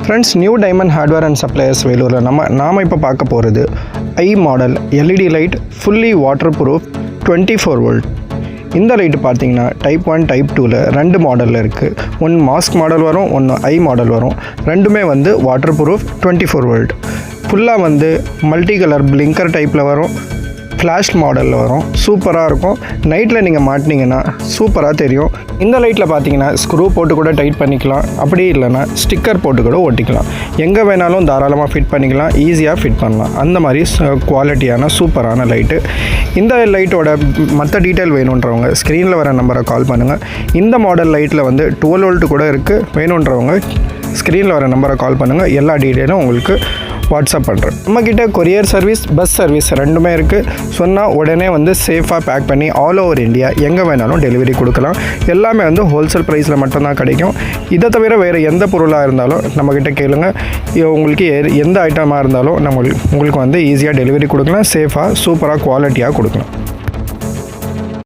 Friends, new diamond hardware and suppliers வேலூரில் நாம் இப்போ பார்க்க போகிறது I model LED light fully waterproof 24 volt. இந்த லைட்டு பார்த்தீங்கன்னா டைப் 1 டைப் 2ல் ரெண்டு மாடலில் இருக்குது. ஒன்று மாஸ்க் மாடல் வரும், ஒன்று ஐ மாடல் வரும். ரெண்டுமே வாட்டர் ப்ரூஃப் 24 வோல்ட். ஃபுல்லாக மல்டி கலர் பிளிங்கர் டைப்பில் வரும், ஃப்ளாஷ் மாடலில் வரும். சூப்பராக இருக்கும். நைட்டில் நீங்கள் மாட்டினீங்கன்னா சூப்பராக தெரியும். இந்த லைட்டில் பார்த்தீங்கன்னா ஸ்க்ரூ போட்டு கூட டைட் பண்ணிக்கலாம், அப்படி இல்லைன்னா ஸ்டிக்கர் போட்டு கூட ஒட்டிக்கலாம். எங்கே வேணாலும் தாராளமாக ஃபிட் பண்ணிக்கலாம், ஈஸியாக ஃபிட் பண்ணலாம். அந்த மாதிரி குவாலிட்டியான சூப்பரான லைட்டு. இந்த லைட்டோட மற்ற டீட்டெயில் வேணுன்றவங்க ஸ்க்ரீனில் வர நம்பரை கால் பண்ணுங்கள். இந்த மாடல் லைட்டில் 12 வோல்ட் கூட இருக்குது. வேணுன்றவங்க ஸ்க்ரீனில் வர நம்பரை கால் பண்ணுங்கள். எல்லா டீட்டெயிலும் உங்களுக்கு வாட்ஸ்அப் பண்ணுறேன். நம்மக்கிட்ட கொரியர் சர்வீஸ், பஸ் சர்வீஸ் ரெண்டுமே இருக்குது. சொன்னால் உடனே சேஃபாக பேக் பண்ணி ஆல் ஓவர் இந்தியா எங்கே வேணாலும் டெலிவரி கொடுக்கலாம். எல்லாமே ஹோல்சேல் ப்ரைஸில் மட்டும்தான் கிடைக்கும். இதை தவிர வேறு எந்த பொருளாக இருந்தாலும் நம்மக்கிட்ட கேளுங்க. உங்களுக்கு எந்த ஐட்டமாக இருந்தாலும் உங்களுக்கு ஈஸியாக டெலிவரி கொடுக்கலாம். சேஃபாக சூப்பராக குவாலிட்டியாக கொடுக்கலாம்.